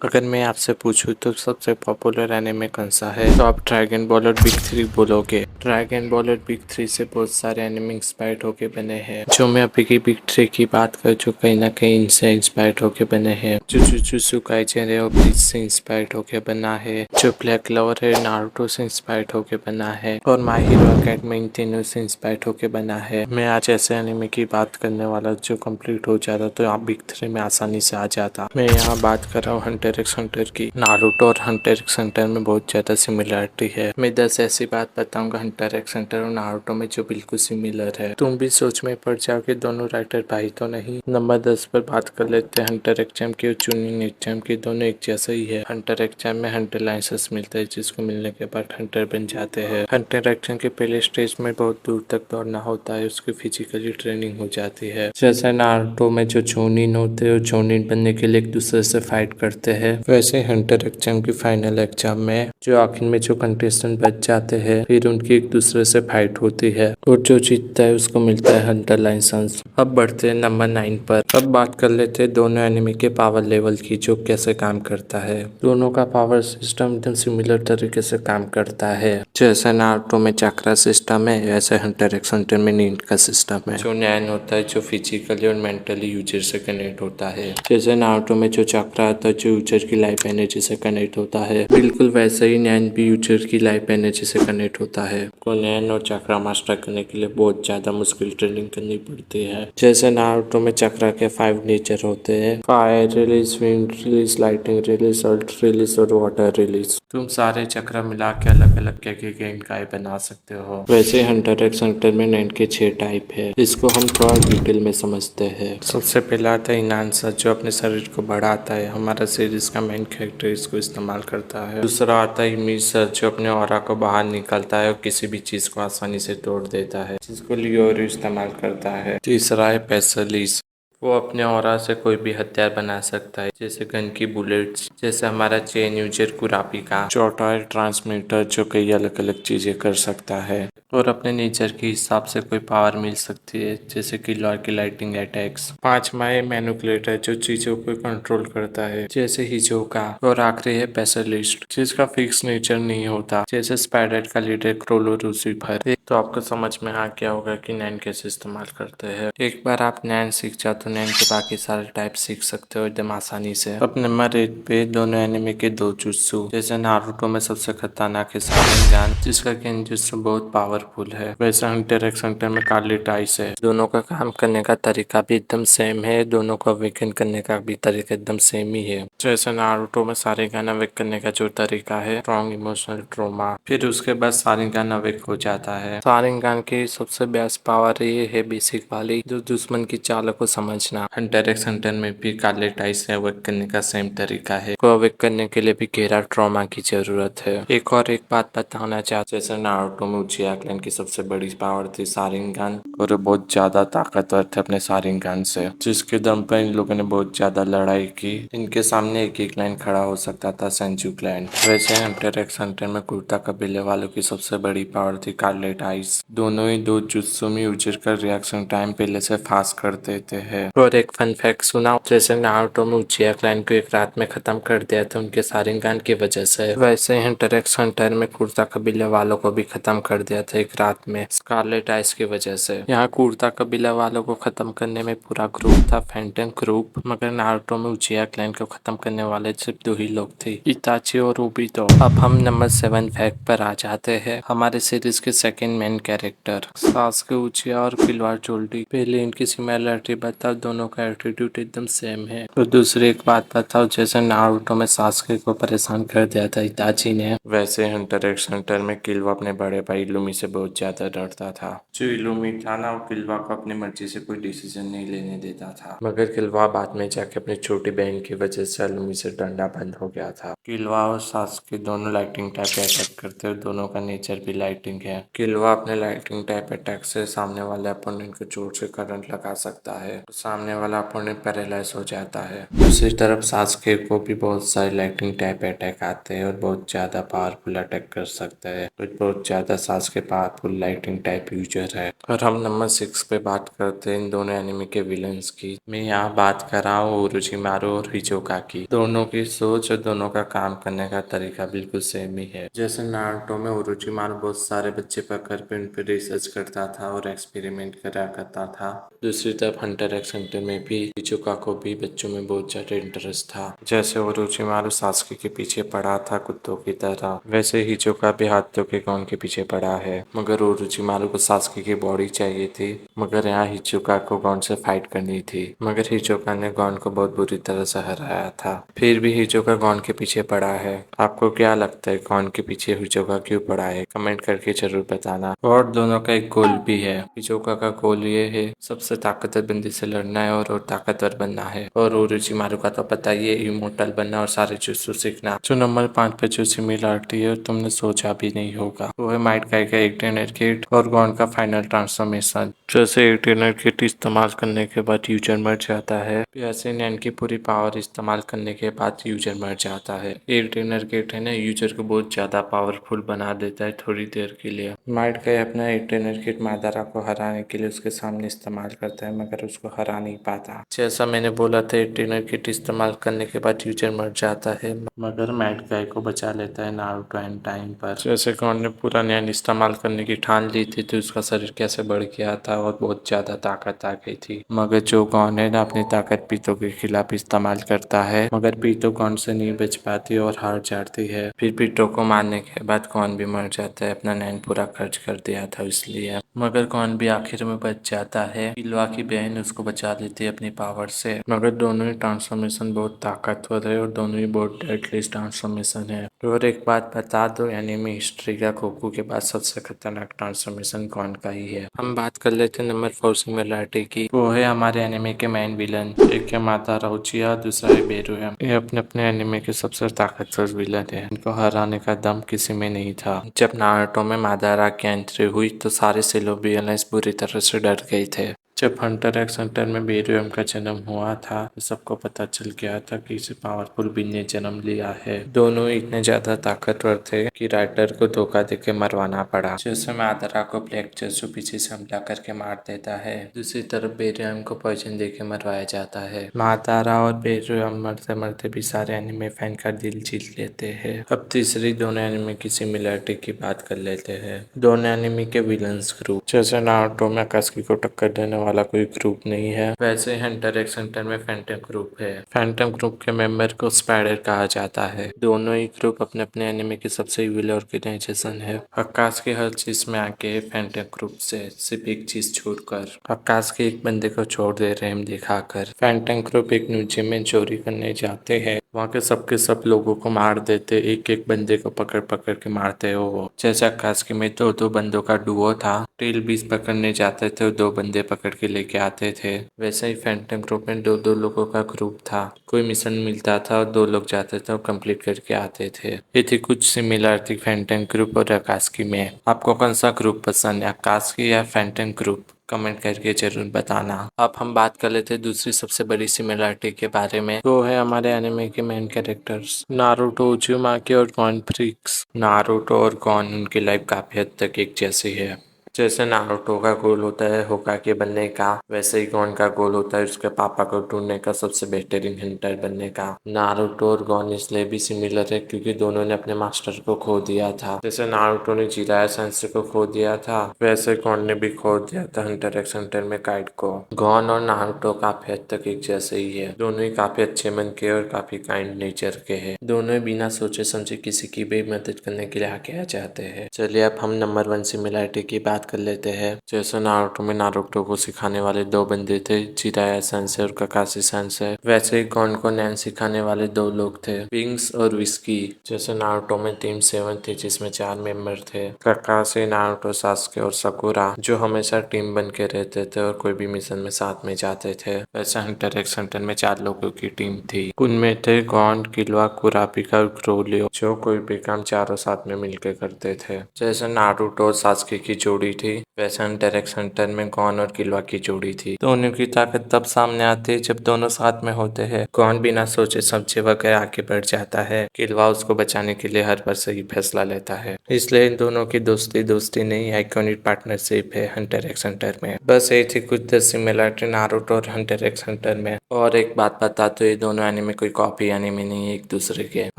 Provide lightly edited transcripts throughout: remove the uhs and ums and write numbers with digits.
अगर मैं आपसे पूछूं तो सबसे पॉपुलर एनिमे कौन सा है, तो आप ड्रैगन बॉल और बिग थ्री बोलोगे। ड्रैगन बॉल और बिग थ्री से बहुत सारे एनिमे इंस्पायर्ड होके बने हैं। जो मैं अभी की बिग थ्री की बात करूँ, जो कहीं ना कहीं इनसे इंस्पायर्ड होके बने हैं। जुजुत्सु काइसेन है और ब्लीच से इंस्पायर्ड होके बना है। जो ब्लैक क्लोवर है नारुतो से इंस्पायर्ड होके बना है। और माय हीरो अकेडमी इन तीनों से इंस्पायर्ड होके बना है। मैं आज ऐसे एनिमे की बात करने वाला जो कंप्लीट हो जाता तो आप बिग थ्री में आसानी से आ जाता। मैं यहाँ बात कर रहा हूँ हंटर एक्स हंटर की। नारुतो और हंटर एक्स हंटर में बहुत ज्यादा सिमिलरिटी है। मैं 10 ऐसी बात बताऊंगा हंटर एक्स हंटर और नारुतो में जो बिल्कुल सिमिलर है। तुम भी सोच में पड़ जाओ कि दोनों राइटर भाई तो नहीं। नंबर 10 पर बात कर लेते हैं हंटर एक्स की और चुनिंग एक्स की। दोनों एक जैसा ही है। हंटर एक्स में हंटर लाइसेंस मिलता है, जिसको मिलने के बाद हंटर बन जाते हैं। हंटर एक्स के पहले स्टेज में बहुत दूर तक दौड़ना होता है, उसकी फिजिकली ट्रेनिंग हो जाती है। जैसे नारुतो में जो चोनिन होते हैं, चोनिन बनने के लिए एक दूसरे से फाइट करते हैं, वैसे हंटर एग्जाम की फाइनल एग्जाम में जो आखिर में जो कंटेस्टेंट बच जाते हैं, फिर उनकी एक दूसरे से फाइट होती है और जो जीतता है उसको मिलता है हंटर लाइसेंस। अब बढ़ते हैं नंबर 9 पर। अब बात कर लेते हैं दोनों एनिमी के पावर लेवल की, जो कैसे काम करता है। दोनों का पावर सिस्टम एकदम सिमिलर तरीके से काम करता है। जैसे नारुतो में चक्रा सिस्टम है, वैसे हंटर एक्स हंटर में नींद का सिस्टम है। जो नैन होता है जो फिजिकली और मेंटली यूजर से कनेक्ट होता है। जैसे नारुतो में जो चक्रा आता है जो यूजर की लाइफ एनर्जी से कनेक्ट होता है, बिल्कुल वैसे ही नैन भी यूजर की लाइफ एनर्जी से कनेक्ट होता है। को नैन और चक्रा मास्टर करने के लिए बहुत ज्यादा मुश्किल ट्रेनिंग करनी पड़ती है। जैसे नारुतो में चक्रा के 5 नेचर होते हैं, fire release, wind release, lighting release, earth release और वाटर रिलीज। तुम सारे चक्र मिला के अलग अलग के इनकाई बना सकते हो। वैसे हंटर एक्स हंटर में नैन के 6 टाइप है। इसको हम थोड़ा डिटेल में समझते हैं। सबसे पहला आता है इनांसा, जो अपने शरीर को बढ़ाता है। हमारा सीरीज का मेन कैरेक्टर इसको इस्तेमाल करता है। दूसरा आता है इमिसर, जो अपने ऑरा को बाहर निकलता है और किसी भी चीज को आसानी से तोड़ देता है, जिसको लियोरू इस्तेमाल करता है। तीसरा है पेसलिस, वो अपने ऑरा से कोई भी हथियार बना सकता है, जैसे गन की बुलेट्स। जैसे हमारा चेन यूजर कुरापी का। चौथा है ट्रांसमीटर, जो कई अलग अलग चीजें कर सकता है और अपने नेचर के हिसाब से कोई पावर मिल सकती है, जैसे कि लॉर की लाइटिंग अटैक्स। पांचवा है मैनिपुलेटर, जो चीजों को कंट्रोल करता है, जैसे हिजोका। और आखिरी है पेसलिस्ट, जिसका फिक्स नेचर नहीं होता, जैसे स्पाइडर का लीडर क्रोलो लूसीफर। तो आपको समझ में आ गया होगा कि नैन कैसे इस्तेमाल करते हैं। एक बार आप नैन सीख जाओ तो नैन के बाकी सारे टाइप सीख सकते हो एकदम आसानी से। अब नंबर 8 पे दोनों एनिमे के दो जुत्सु। जैसे नारुतो में सबसे खतरनाक है शारिंगन, जिसका गेंजुत्सु बहुत पावरफुल है। वैसे हंटर एक्स हंटर में कार्ली टाइस है। दोनों का काम करने का तरीका भी एकदम सेम है, दोनों को अवेकन करने का भी तरीका एकदम सेम ही है। जैसे नारुतो में शारिंगन अवेक करने का जो तरीका है, स्ट्रॉन्ग इमोशनल ट्रोमा, फिर उसके बाद शारिंगन अवेक हो जाता है। शारिंगन की सबसे बेस्ट पावर ये है बेसिक वाली, जो दुश्मन की चालों को समझना। हंटर एक्स हंटर में भी काले टाइस से अवेक करने का सेम तरीका है। को अवेक करने के लिए भी गहरा ट्रॉमा की जरूरत है। एक बात बताना चाहते, जैसे नारुतो में उचिहा क्लैन की सबसे बड़ी पावर थी शारिंगन, और वो बहुत ज्यादा ताकतवर थे अपने शारिंगन से, जिसके दम पर इन लोगों ने बहुत ज्यादा लड़ाई की। इनके सामने एक ही क्लैन खड़ा हो सकता था, सेंजू क्लैन। वैसे हंटर एक्स हंटर में कुर्ता कबीले वालों की सबसे बड़ी पावर थी कार्लेट आइस। दोनों ही दो जुत्सु में यूजर का रिएक्शन टाइम पहले से फास्ट कर देते हैं। और एक फन फैक्ट सुनाओ, जैसे नारुतो में उचिहा क्लैन को एक रात में खत्म कर दिया था उनके शारिंगन की वजह से, वैसे ही हंटर एक्स हंटर में कुर्ता कबीले वालों को भी खत्म कर दिया था एक रात में स्कारलेट आइस की वजह से। यहाँ कुर्ता कबीले वालों को खत्म करने में पूरा ग्रुप था, फैंटम ग्रुप, मगर नारुतो में उचिहा क्लैन को खत्म करने वाले सिर्फ 2 ही लोग थे, इताची और ओबितो। अब हम नंबर 7 फैक्ट पर आ जाते हैं। हमारे सीरीज के सेकंड मेन कैरेक्टर सास्के उचिहा और किलवाड़ जोल्डी। पहले इनकी सिमिलरिटी बताओ, दोनों का एटीट्यूड एकदम सेम है। तो दूसरी एक बात बताओ, जैसे नारुतो में सास्के को परेशान कर दिया था इताची ने, वैसे हंटर एक्स हंटर में किलवा अपने बड़े भाई इलुमी से बहुत ज्यादा डरता था। जो इलुमी था ना, वो किलवा को अपनी मर्जी से कोई डिसीजन नहीं लेने देता था, मगर किलवा बाद में जाके अपनी छोटी बहन की वजह से इलुमी से डरना बंद हो गया था। किलवा और सास्के दोनों लाइटिंग टाइप अटैक करते हैं, दोनों का नेचर भी लाइटिंग है। किलवा अलावा अपने लाइटनिंग टाइप अटैक से सामने वाले अपोनेंट को जोर से करंट लगा सकता है, तो सामने वाला अपोनेंट पैरालाइज हो जाता है। दूसरी तरफ सास्के को भी बहुत सारे लाइटनिंग टाइप अटैक आते हैं और बहुत ज्यादा पावरफुल अटैक कर सकता है, तो बहुत ज्यादा Sasuke powerful lightning type user है। और हम नंबर 6 पे बात करते हैं इन दोनों एनिमे के विलन्स की। मैं यहाँ बात कर रहा हूँ ओरोचिमारू और हिचोका की। दोनों की सोच और दोनों का काम करने का तरीका बिल्कुल सेम ही है। जैसे नारुतो में ओरोचिमारू बहुत सारे बच्चे पकड़ पे उन पे रिसर्च करता था और एक्सपेरिमेंट करा करता था, दूसरी तरफ हंटर एक्स हंटर में भी हिचोका को भी बच्चों में बहुत ज्यादा इंटरेस्ट था। जैसे ओरोचिमारू सास्के के पीछे पड़ा था कुत्तों की तरह, वैसे हिचोका भी हाथों के गॉन के पीछे पड़ा है। मगर ओरोचिमारू को सास्के की बॉडी चाहिए थी, मगर यहाँ हिचोका को गॉन से फाइट करनी थी। मगर हिचोका ने गॉन को बहुत बुरी तरह से हराया था, फिर भी हिचोका गॉन के पीछे पड़ा है। आपको क्या लगता है गॉन के पीछे हिचोका क्यों पड़ा है? कमेंट करके जरूर बताना। और दोनों का एक गोल भी है। हिचोका का गोल ये है सबसे ताकतवर बंदी से लड़ना है और ताकतवर बनना है, और ओरोचिमारू का तो पता ही है इमोर्टल बनना और सारे जुत्सु सीखना। जो नंबर 5 पे जो सिमिलरिटी है तुमने सोचा भी नहीं होगा, वो है माइट गाई का इटर्नल किट और गॉन का फाइनल ट्रांसफॉर्मेशन। जैसे इटर्नल किट इस्तेमाल करने के बाद यूजर मर जाता है, वैसे नैन की पूरी पावर इस्तेमाल करने के बाद यूजर मर जाता है। इटर्नल किट है ना, यूजर को बहुत ज्यादा पावरफुल बना देता है थोड़ी देर के लिए। माइट गाई अपना इटर्नल किट मादारा को हराने के लिए उसके सामने इस्तेमाल करता है, मगर उसको हरा नहीं पाता। जैसा मैंने बोला था इटर्नल किट इस्तेमाल करने के बाद यूजर मर जाता है, मगर माइट गाई को बचा लेता है नारुतो एंड टाइम पर। जैसे गॉन ने पूरा नैन इस्तेमाल करने की ठान ली थी, तो उसका शरीर कैसे बढ़ गया था और बहुत ज्यादा ताकत आ गई थी। मगर जो गॉन है ना अपनी ताकत पीतो के खिलाफ इस्तेमाल करता है, मगर पीतो गॉन से नहीं बच पाती और हार जाती है। फिर पीतो को मारने के बाद गॉन भी मर जाता है, अपना नैन पूरा खर्च कर दिया था इसलिए। मगर गॉन भी आखिर में बच जाता है, किलवा की बहन उसको बचा लेती है अपनी पावर से। मगर दोनों ही ट्रांसफॉर्मेशन बहुत ताकतवर है और दोनों ही बहुत डेडली ट्रांसफॉर्मेशन है। और एक बात बता दो, एनिमे हिस्ट्री का गोकू के बाद सबसे खतरनाक ट्रांसफॉर्मेशन गॉन का ही है। हम बात कर लेते हैं नंबर 4 सिमिलरिटी की। वो है हमारे एनिमे के मेन विलन, एक है मादारा उचिया, दूसरा है बेरुया। ये अपने अपने एनिमे के सबसे ताकतवर विलन है, इनको हराने का दम किसी में नहीं था। जब नारुतो में मादारा की एंट्री हुई तो सारे सिलोबियंस बुरी तरह से डर गए थे। जब हंटर एक्स हंटर में बेरुयम का जन्म हुआ था तो सबको पता चल गया था कि इसे पावरफुल बीन ने जन्म लिया है। दोनों इतने ज्यादा ताकतवर थे कि राइटर को धोखा देके मरवाना पड़ा। जैसे मादारा को ब्लैक जस्सू पीछे से हमला करके मार देता है, दूसरी तरफ बेरुयम को पॉइजन देके मरवाया जाता है। मादारा और बेरुयम मरते मरते भी सारे एनिमे फैन का दिल जीत लेते हैं। अब तीसरी दोनों एनिमे की सिमिलरिटी की बात कर लेते हैं। दोनों एनिमे के विलन्स ग्रुप, जैसे नारुतो में अकात्सुकी को टक्कर देने वाला कोई ग्रुप नहीं है, वैसे हंटर एक्स हंटर में फैंटम ग्रुप है। फैंटम ग्रुप के मेंबर को स्पाइडर कहा जाता है। दोनों ही ग्रुप अपने अपने एनिमे के सबसे इविल ऑर्गेनाइजेशन है। अकात्सुकी हर चीज में आगे फैंटम ग्रुप से सिर्फ एक चीज छोड़कर, अकात्सुकी एक बंदे को छोड़ दे रहे दिखाकर। फैंटम ग्रुप एक म्यूजियम में चोरी करने जाते हैं, वहाँ के सब लोगों को मार देते, एक एक बंदे को पकड़ पकड़ के मारते हो वो। जैसे अकात्सुकी में दो बंदों का डुओ था, टेल बीस पकड़ने जाते थे, दो बंदे पकड़ के लेके आते थे। वैसे ही फैंटम ग्रुप में दो लोगों का ग्रुप था, कोई मिशन मिलता था और दो लोग जाते थे और कंप्लीट करके आते थे। ये थी कुछ सिमिलरिटी फैंटम ग्रुप और अकात्सुकी में। आपको कौन सा ग्रुप पसंद है, अकात्सुकी या फैंटम ग्रुप? कमेंट करके जरूर बताना। अब हम बात कर लेते हैं दूसरी सबसे बड़ी सिमिलरिटी के बारे में। वो है हमारे एनिमे के मेन कैरेक्टर्स नारुतो, उज़ुमाकी और गॉन फ्रीक्स। नारुतो और गॉन उनकी लाइफ काफी हद तक एक जैसी है। जैसे नारुतो का गोल होता है होकागे बनने का, वैसे ही गॉन का गोल होता है उसके पापा को ढूंढने का, सबसे बेहतरीन हंटर बनने का। नारुतो और गॉन इसलिए भी सिमिलर है क्योंकि दोनों ने अपने मास्टर को खो दिया था। जैसे नारुतो ने जिराया सेंसेई को खो दिया था, वैसे गॉन ने भी खो दिया था हंटर एक्स हंटर में काइड को। गॉन और नारुतो काफी हद तक एक जैसे ही है, दोनों ही काफी अच्छे मन के और काफी काइंड नेचर के हैं। दोनों ही बिना सोचे समझे किसी की भी मदद करने के लिए आगे आ जाते हैं। चलिए अब हम नंबर 1 सिमिलरिटी की बात कर लेते हैं। जैसे नारुतो में नारुतो को सिखाने वाले दो बंदे थे, जिराया सेंसेई और काकाशी सेंसेई। वैसे ही गॉन को नैन सिखाने वाले दो लोग थे, विंग्स और विस्की। जैसे नारुतो में टीम 7 थी जिसमें 4 मेंबर थे, काकाशी, नारुतो, सास्के और साकुरा, जो हमेशा टीम बन के रहते थे और कोई भी मिशन में साथ में जाते थे। वैसे हंटर एक्स हंटर में 4 लोगों की टीम थी। उनमें थे गॉन, किलवा, कुरापिका और ग्रोलियो, जो कोई भी काम चारों साथ में मिलकर करते थे। जैसे नारुतो और सास्के की जोड़ी थी, वैसे हंटर एक्स हंटर में गॉन और किलवा की जोड़ी थी। दोनों की ताकत तब सामने आती है जब दोनों साथ में होते हैं। गॉन बिना सोचे समझे वगैरह आगे बढ़ जाता है, किलवा उसको बचाने के लिए हर बार सही फैसला लेता है। इसलिए इन दोनों की दोस्ती दोस्ती नहीं, आइकॉनिक पार्टनरशिप है हंटर एक्स हंटर में। बस यही थी कुछ सिमिलरिटी नारुतो और हंटर एक्स हंटर में। और एक बात बता, तो ये दोनों एनिमे कोई कॉपी एनिमे नहीं है एक दूसरे के।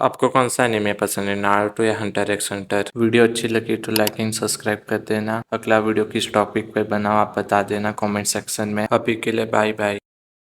आपको कौन सा एनिमे पसंद है, नारुतो या हंटर एक्स हंटर? वीडियो अच्छी लगी तो लाइक एंड सब्सक्राइब कर देना। अगला वीडियो किस टॉपिक पे बनाओ आप बता देना कमेंट सेक्शन में। अभी के लिए बाय बाय।